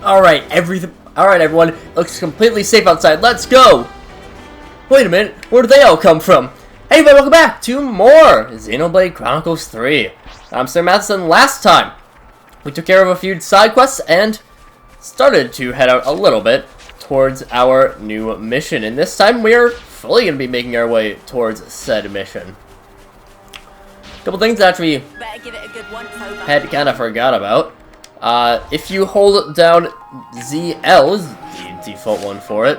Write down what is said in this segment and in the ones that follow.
Alright, everyone. It looks completely safe outside. Let's go! Wait a minute. Where did they all come from? Hey, everybody, welcome back to more Xenoblade Chronicles 3. I'm SlayerMathis, and last time we took care of a few side quests and started to head out a little bit towards our new mission. And this time we are fully going to be making our way towards said mission. A couple things that we had kind of forgot about. If you hold down ZL, is the default one for it,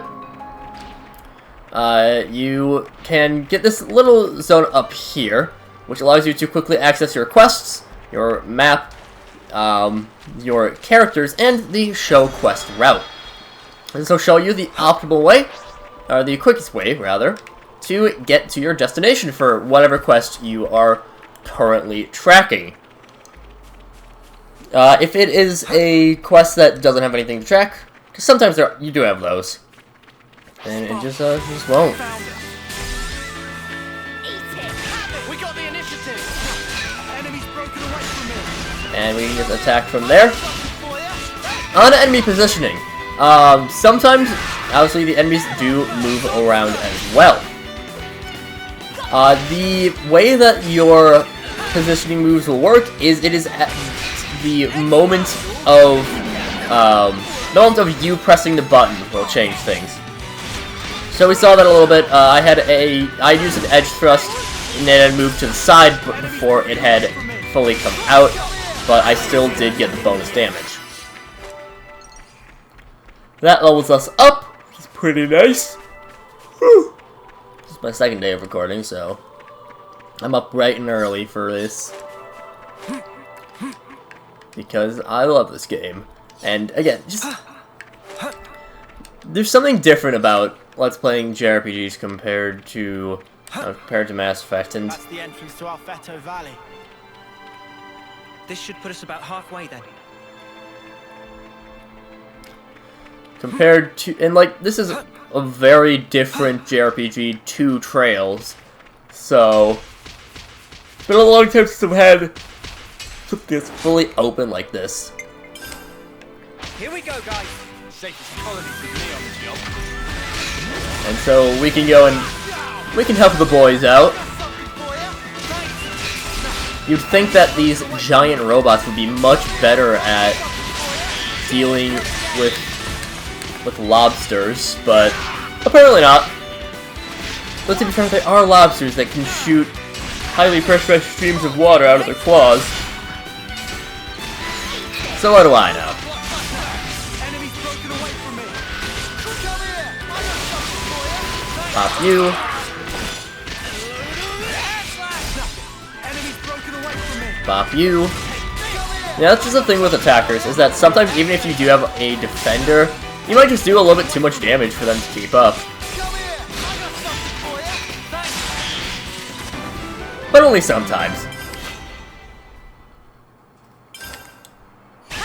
you can get this little zone up here, which allows you to quickly access your quests, your map, your characters, and the show quest route. This will show you the optimal way, or the quickest way, rather, to get to your destination for whatever quest you are currently tracking. If it is a quest that doesn't have anything to track, because sometimes you do have those, and it just won't. And we can just attack from there. On enemy positioning, sometimes, obviously, the enemies do move around as well. The way that your positioning moves will work is it is at the moment of you pressing the button will change things. So we saw that a little bit. I used an edge thrust and then I moved to the side before it had fully come out, but I still did get the bonus damage. That levels us up, which is pretty nice. Whew. This is my second day of recording, so I'm up bright and early for this, because I love this game. And again, just there's something different about Let's Playing JRPGs compared to Mass Effect. And that's the entrance to our Feto Valley. This should put us about halfway then. Compared to, and like, this is a very different JRPG to Trails, so it's been a long time since I've had something that's fully open like this. Here we go, guys. Safest colony with me on the job. And so we can go and we can help the boys out. You'd think that these giant robots would be much better at dealing with lobsters, but apparently not. Let's be fair, they are lobsters that can shoot highly pressurized streams of water out of their claws. So what do I know? Pop you. Pop you. Yeah, that's just the thing with attackers, is that sometimes even if you do have a defender, you might just do a little bit too much damage for them to keep up. But only sometimes.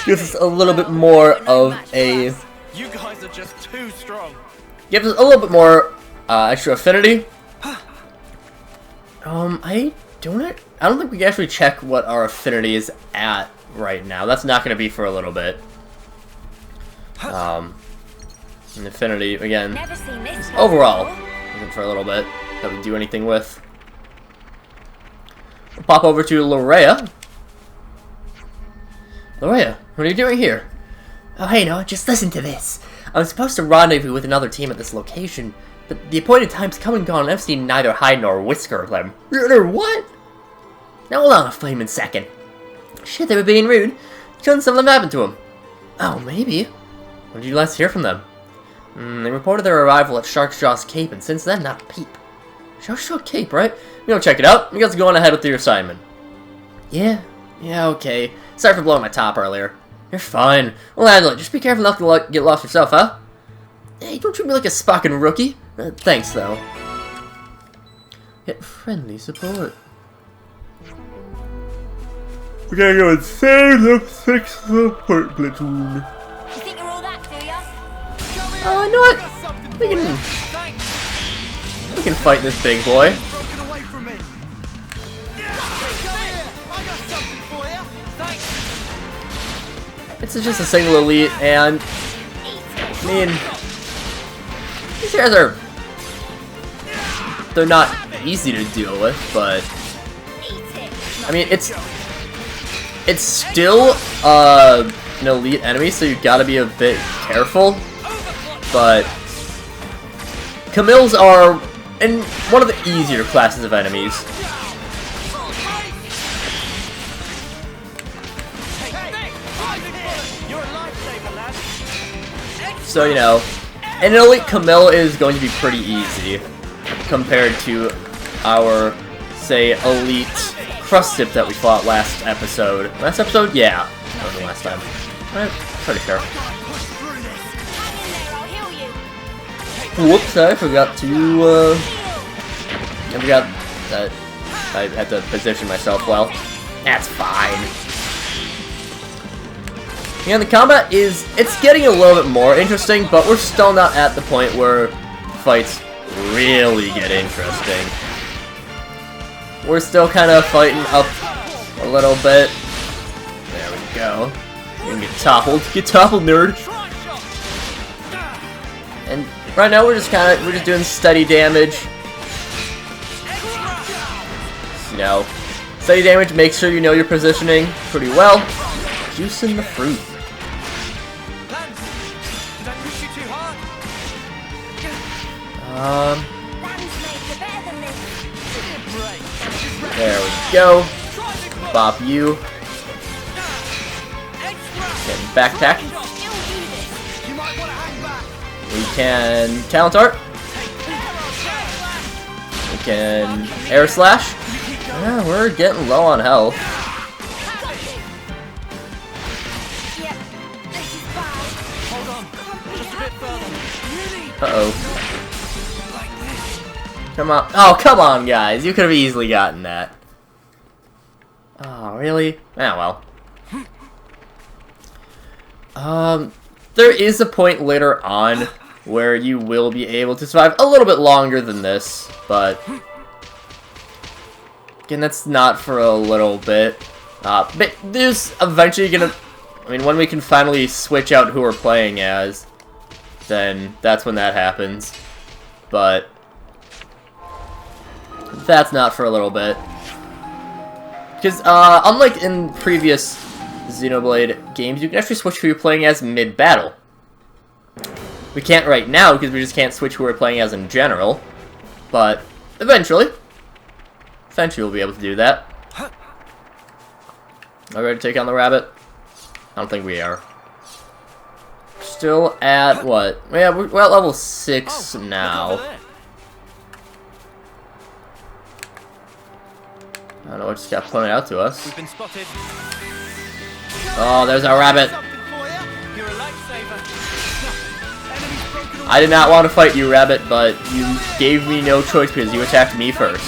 Gives us a little bit more of a... You guys are just too strong. Gives us a little bit more extra affinity. I don't think we can actually check what our affinity is at right now. That's not going to be for a little bit. And affinity, again, overall, isn't for a little bit that we do anything with. We'll pop over to Lorea. Lorea, what are you doing here? Oh, hey, Noah, just listen to this. I'm supposed to rendezvous with another team at this location, but the appointed time's come and gone, and I've seen neither hide nor whisker of them. What? Now, hold on a flaming second. Shit, they were being rude. Couldn't something happen to them? Oh, maybe. When did you last hear from them? They reported their arrival at Shark's Jaw's Cape, and since then, not a peep. Shark's Jaw Cape, right? You know, check it out. You guys go on ahead with your assignment. Yeah, okay. Sorry for blowing my top earlier. You're fine. We'll handle it. Just be careful not to get lost yourself, huh? Hey, don't treat me like a spocking rookie. Thanks, though. Get friendly support. We gotta go and save the 6th support platoon. You think you're all that, do ya? Oh, you know what? We can fight this big boy. It's just a single elite, and I mean, these guys they're not easy to deal with, but I mean, it's still an elite enemy, so you gotta be a bit careful. But Camilles are in one of the easier classes of enemies. So, you know, an elite Camille is going to be pretty easy compared to our, say, elite Crust-Tip that we fought last episode. Last episode? Yeah. That was the last time. I'm pretty sure. Whoops, I forgot to, I forgot that I had to position myself well. That's fine. And the combat it's getting a little bit more interesting, but we're still not at the point where fights really get interesting. We're still kind of fighting up a little bit. There we go. You can get toppled. Get toppled, nerd. And right now we're just doing steady damage. You know, steady damage. Make sure you know your positioning pretty well. Juicing the fruit. There we go. Bop you. Get backpack. We can talent art. We can air slash. Yeah, we're getting low on health. Uh-oh. Come on. Oh, come on, guys. You could have easily gotten that. Oh, really? Ah, well. There is a point later on where you will be able to survive a little bit longer than this, but again, that's not for a little bit. But there's eventually gonna, I mean, when we can finally switch out who we're playing as, then that's when that happens. But that's not for a little bit. Because, unlike in previous Xenoblade games, you can actually switch who you're playing as mid-battle. We can't right now, because we just can't switch who we're playing as in general. But, eventually we'll be able to do that. Are we ready to take on the rabbit? I don't think we are. Still at, what? Yeah, we're at level 6 now. I don't know what just got pointed out to us. We've been spotted. Oh, there's our rabbit. You're a lifesaver. I did not want to fight you, rabbit, but you gave me no choice because you attacked me first.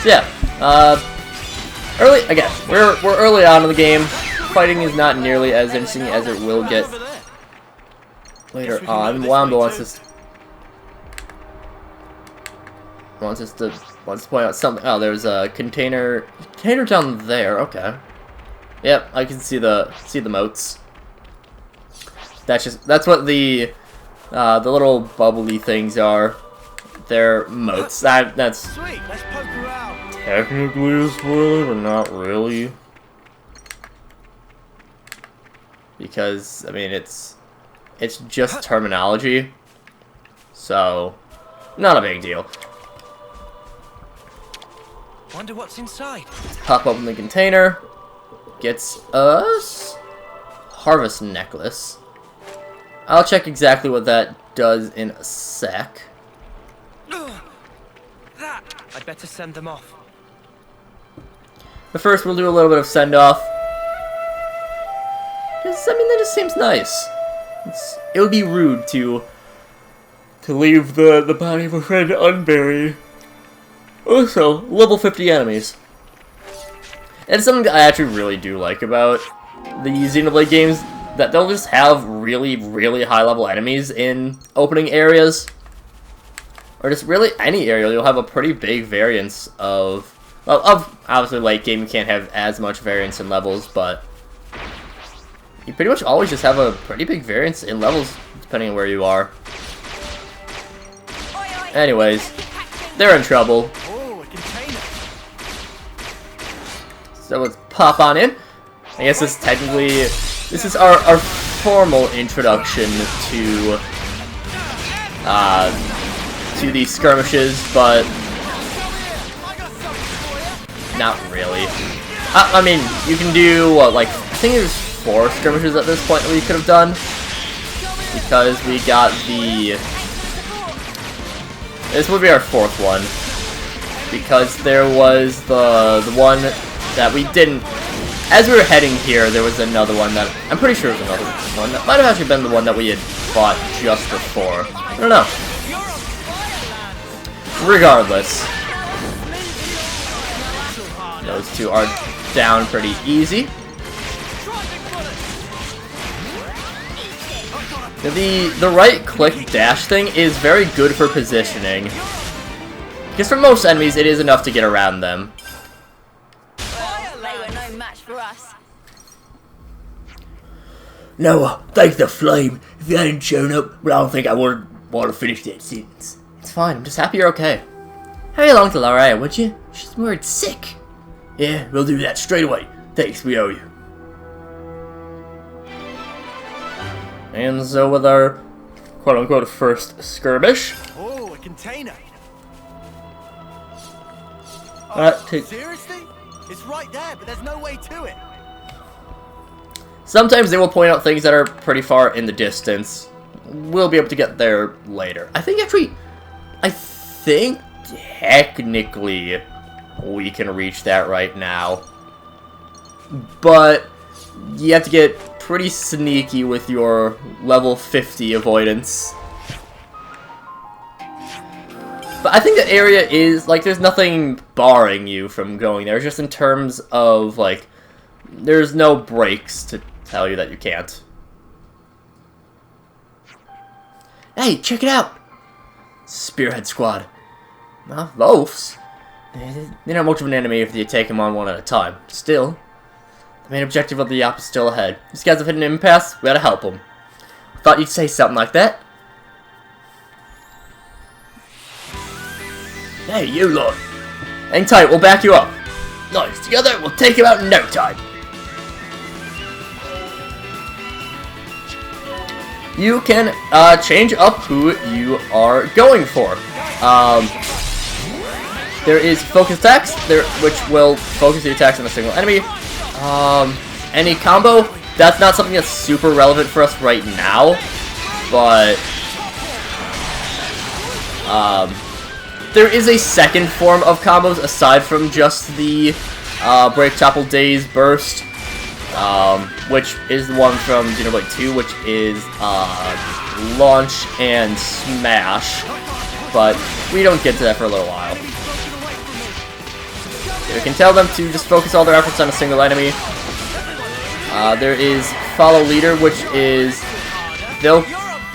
So yeah, again, we're early on in the game. Fighting is not nearly as interesting as it will get later on. Wamba wants to point out something. Oh, there's a container down there. Okay. Yep, I can see the moats. That's what the little bubbly things are. They're moats. That's Sweet, let's poke around. technically a spoiler, but not really. Because, I mean, it's just terminology. So, not a big deal. Wonder what's inside. Pop open the container. Gets us Harvest Necklace. I'll check exactly what that does in a sec. I'd better send them off. But first, we'll do a little bit of send-off. Because, I mean, that just seems nice. It would be rude to leave the body of a friend unburied. Also, level 50 enemies. And it's something that I actually really do like about the Xenoblade games, that they'll just have really, really high-level enemies in opening areas. or just really any area, you'll have a pretty big variance of... Well, obviously late game you can't have as much variance in levels, but you pretty much always just have a pretty big variance in levels depending on where you are. Anyways, they're in trouble. Oh, a container. So let's pop on in. I guess this technically, this is our formal introduction to these skirmishes, but not really. I mean, you can do, like, I think there's 4 skirmishes at this point that we could have done, because we got the... This would be our 4th one, because there was the one that we didn't... As we were heading here, there was another one that... I'm pretty sure it was another one that might have actually been the one that we had fought just before. I don't know. Regardless. Those 2 are down pretty easy. The right-click dash thing is very good for positioning. Because for most enemies, it is enough to get around them. They were no match for us. No, thank the flame. If you hadn't shown up, well, I don't think I would want to finish that sentence. It's fine, I'm just happy you're okay. Hurry along to Laura, would you? She's worried sick. Yeah, we'll do that straight away. Thanks, we owe you. And so with our quote-unquote first skirmish, Oh, a container. Seriously? It's right there, but there's no way to it. sometimes they will point out things that are pretty far in the distance. We'll be able to get there later. I think technically we can reach that right now. But you have to get pretty sneaky with your level 50 avoidance. But I think the area is, like, there's nothing barring you from going there. Just in terms of, like, there's no breaks to tell you that you can't. Hey, check it out! Spearhead Squad. Well, Loafs, they're not much of an enemy if you take them on one at a time. Still, the main objective of the op is still ahead. These guys have hit an impasse, we gotta help them. Thought you'd say something like that. Hey, you lot! Hang tight, we'll back you up. Nice, together we'll take him out in no time. You can change up who you are going for. There is focus attacks, which will focus the attacks on a single enemy. Any combo, that's not something that's super relevant for us right now, but there is a second form of combos aside from just the Break, Topple, Daze, Burst, which is the one from Xenoblade 2, which is Launch and Smash, but we don't get to that for a little while. You can tell them to just focus all their efforts on a single enemy. There is Follow Leader, which is they'll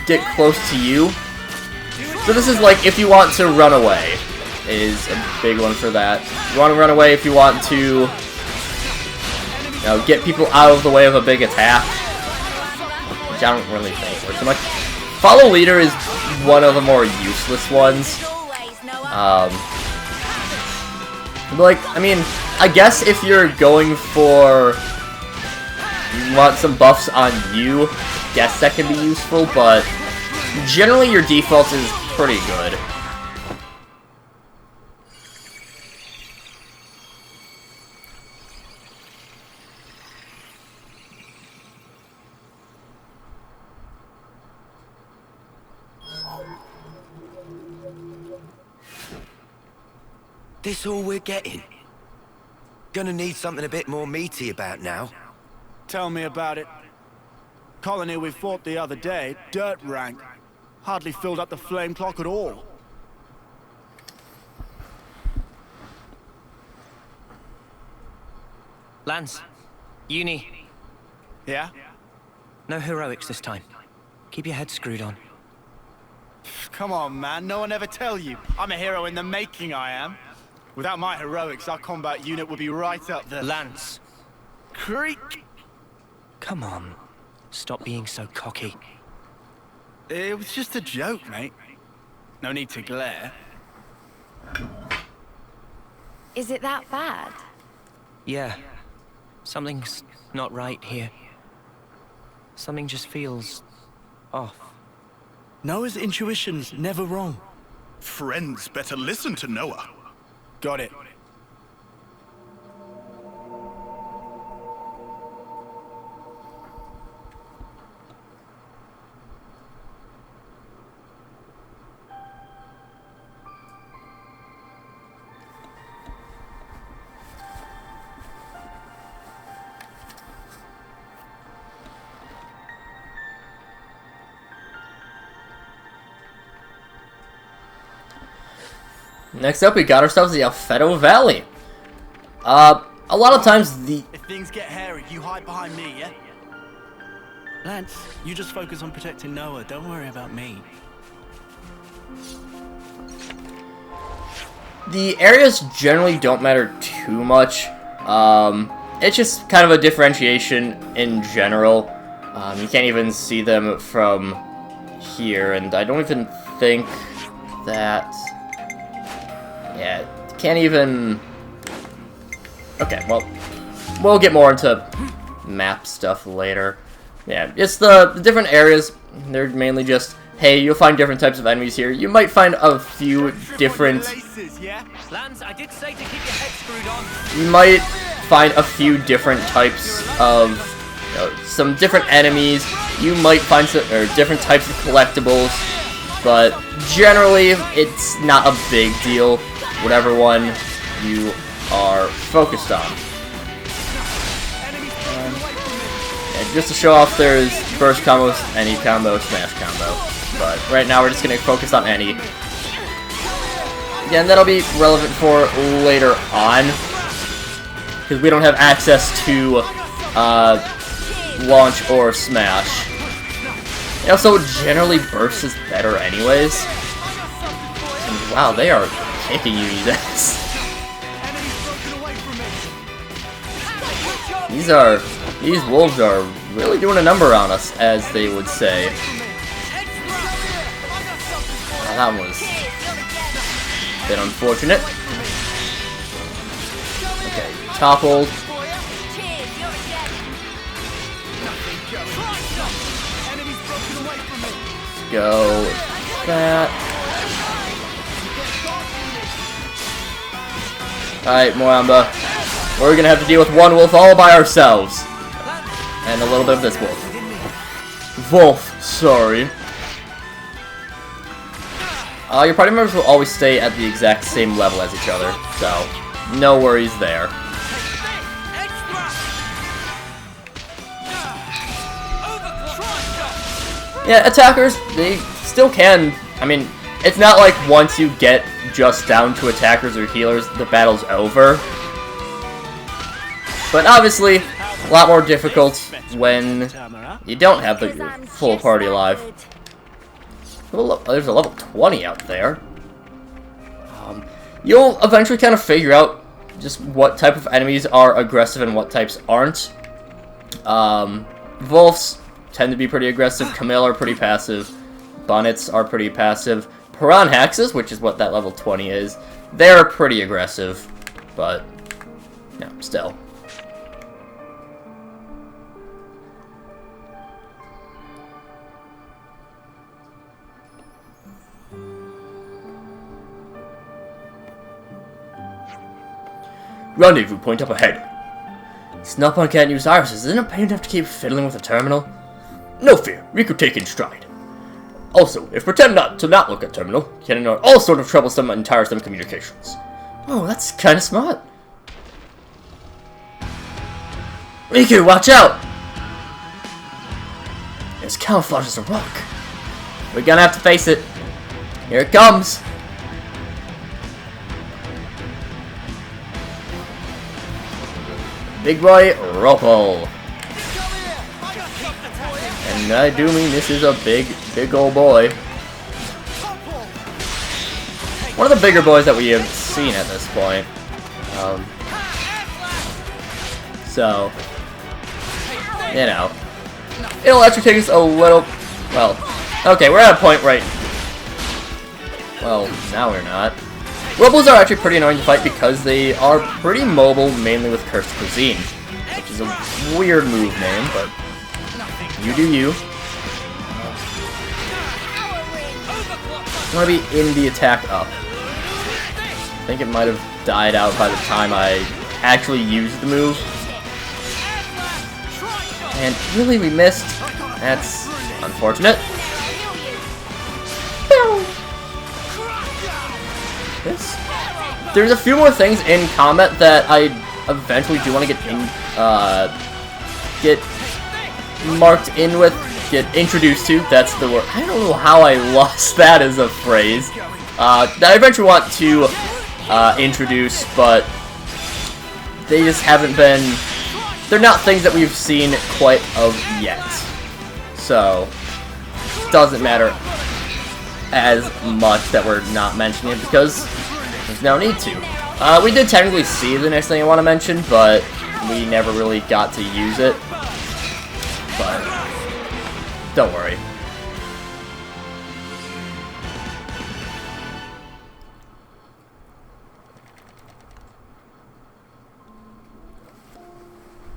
get close to you. So this is like if you want to run away, is a big one for that. You want to run away if you want to, get people out of the way of a big attack, which I don't really think works so much. Follow Leader is one of the more useless ones. Like, I mean, I guess if you're going for, you want some buffs on you, I guess that can be useful, but generally your default is pretty good. This all we're getting? Gonna need something a bit more meaty about now. Tell me about it. Colony we fought the other day, dirt rank. Hardly filled up the flame clock at all. Lance, Uni, Yeah? no heroics this time. Keep your head screwed on. Come on, man. No one ever tell you. I'm a hero in the making, I am. Without my heroics, our combat unit would be right up there. Lance, Creak! come on. Stop being so cocky. It was just a joke, mate. No need to glare. Is it that bad? Yeah. Something's not right here. Something just feels off. Noah's intuition's never wrong. Friends better listen to Noah. Got it. Next up, we got ourselves the Alfedo Valley. A lot of times the... If things get hairy, you hide behind me, yeah? Lance, you just focus on protecting Noah. Don't worry about me. The areas generally don't matter too much. It's just kind of a differentiation in general. You can't even see them from here, and I don't even think that... Yeah, can't even... Okay, well, we'll get more into map stuff later. Yeah, it's the different areas. They're mainly just, hey, you'll find different types of enemies here. You might find a few different... Lance, I did say to keep your head screwed on. You might find a few different types of... You know, some different enemies. You might find some, or different types of collectibles. But generally, it's not a big deal. Whatever one you are focused on. And just to show off, there's burst combos, any combo, smash combo. But right now we're just going to focus on any. Again, that'll be relevant for later on. Because we don't have access to launch or smash. And also, generally burst is better anyways. And wow, they are kicking you guys. These wolves are really doing a number on us, as they would say. Well, that was a bit unfortunate. Okay, toppled. Go with that. Alright, Moamba. We're gonna have to deal with one wolf all by ourselves. And a little bit of this wolf. Wolf, sorry. Your party members will always stay at the exact same level as each other, so no worries there. Yeah, attackers, they still can. I mean, it's not like once you get just down to attackers or healers, the battle's over. But obviously, a lot more difficult when you don't have your full party alive. There's a level 20 out there. You'll eventually kind of figure out just what type of enemies are aggressive and what types aren't. Wolves tend to be pretty aggressive. Camille are pretty passive. Bonnets are pretty passive. Piranhaxes, which is what that level 20 is, they're pretty aggressive. But, yeah, still. Rendezvous point up ahead. Snap-on can't use irises. Isn't it pain enough to keep fiddling with the terminal? No fear, we could take in stride. Also, if pretend not to look at terminal, you can ignore all sort of troublesome and tiresome communications. Oh, that's kind of smart. Riku, watch out! It's camouflage as a rock. We're gonna have to face it. Here it comes. Big boy, Ropo. And I do mean this is a big old boy. one of the bigger boys that we have seen at this point. So, you know, it'll actually take us a little, well, okay, we're at a point right, well, now we're not. Robles are actually pretty annoying to fight because they are pretty mobile, mainly with Cursed Cuisine, which is a weird move name, but you do you. I'm gonna be in the attack up. I think it might have died out by the time I actually used the move. And really, we missed. That's unfortunate. There's a few more things in combat that I eventually do want to get marked in with, get introduced to. That's the word. I don't know how I lost that as a phrase. That I eventually want to introduce, but they just haven't been. They're not things that we've seen quite of yet. So, doesn't matter as much that we're not mentioning it because there's no need to. We did technically see the next thing I want to mention, but we never really got to use it. But, don't worry.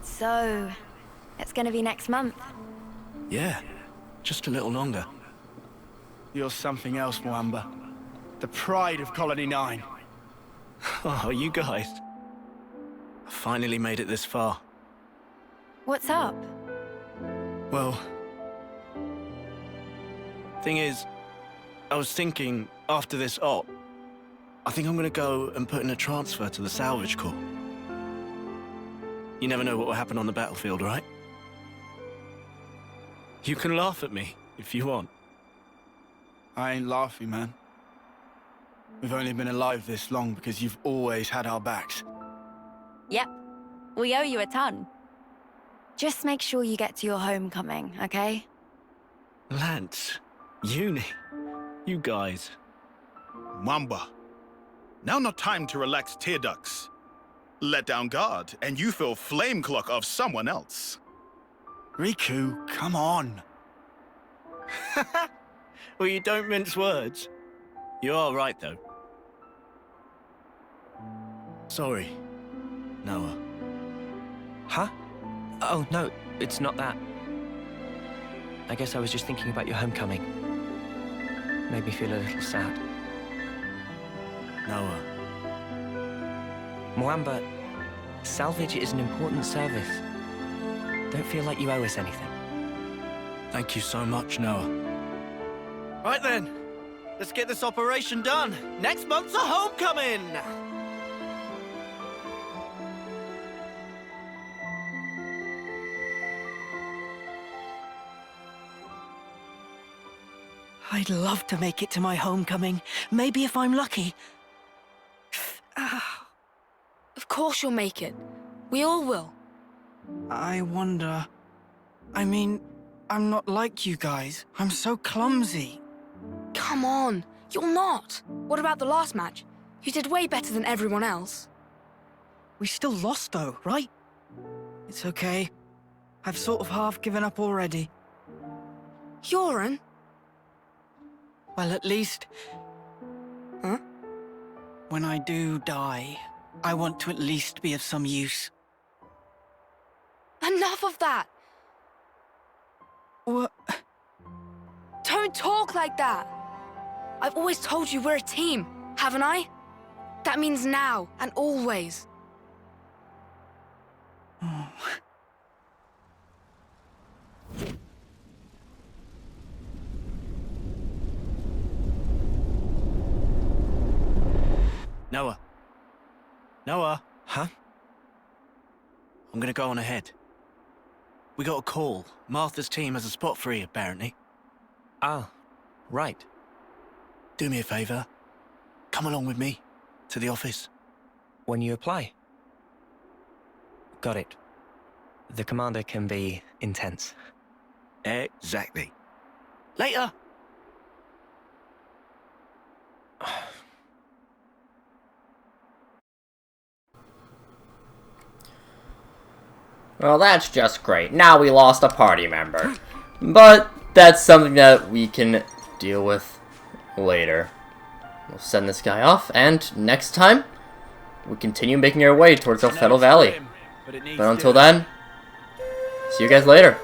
So, it's gonna be next month. Yeah, just a little longer. You're something else, Moamba. The pride of Colony 9. Oh, you guys. I finally made it this far. What's up? Well, thing is, I was thinking after this op, I think I'm gonna go and put in a transfer to the Salvage Corps. You never know what will happen on the battlefield, right? You can laugh at me if you want. I ain't laughing, man. We've only been alive this long because you've always had our backs. Yep. We owe you a ton. Just make sure you get to your homecoming, okay? Lance, Uni, you guys. Mamba. Now not time to relax tear ducts. Let down guard, and you feel flame clock of someone else. Riku, come on. Well, you don't mince words. You are right, though. Sorry, Noah. Huh? Oh, no, it's not that. I guess I was just thinking about your homecoming. Made me feel a little sad. Noah. Moamba, salvage is an important service. Don't feel like you owe us anything. Thank you so much, Noah. Right then, let's get this operation done. Next month's a homecoming! I'd love to make it to my homecoming. Maybe if I'm lucky. Of course you'll make it. We all will. I wonder... I mean, I'm not like you guys. I'm so clumsy. Come on, you're not. What about the last match? You did way better than everyone else. We still lost though, right? It's okay. I've sort of half given up already. Yoren? Well, at least... Huh? When I do die, I want to at least be of some use. Enough of that! What? Don't talk like that! I've always told you we're a team, haven't I? That means now and always. Oh. Noah. Noah. Huh? I'm gonna go on ahead. We got a call. Martha's team has a spot free, apparently. Ah, right. Do me a favor. Come along with me to the office. When you apply. Got it. The commander can be intense. Exactly. Later! Well, that's just great. Now we lost a party member. But that's something that we can deal with later. We'll send this guy off, and next time, we continue making our way towards El Fettle Valley. But until then, see you guys later.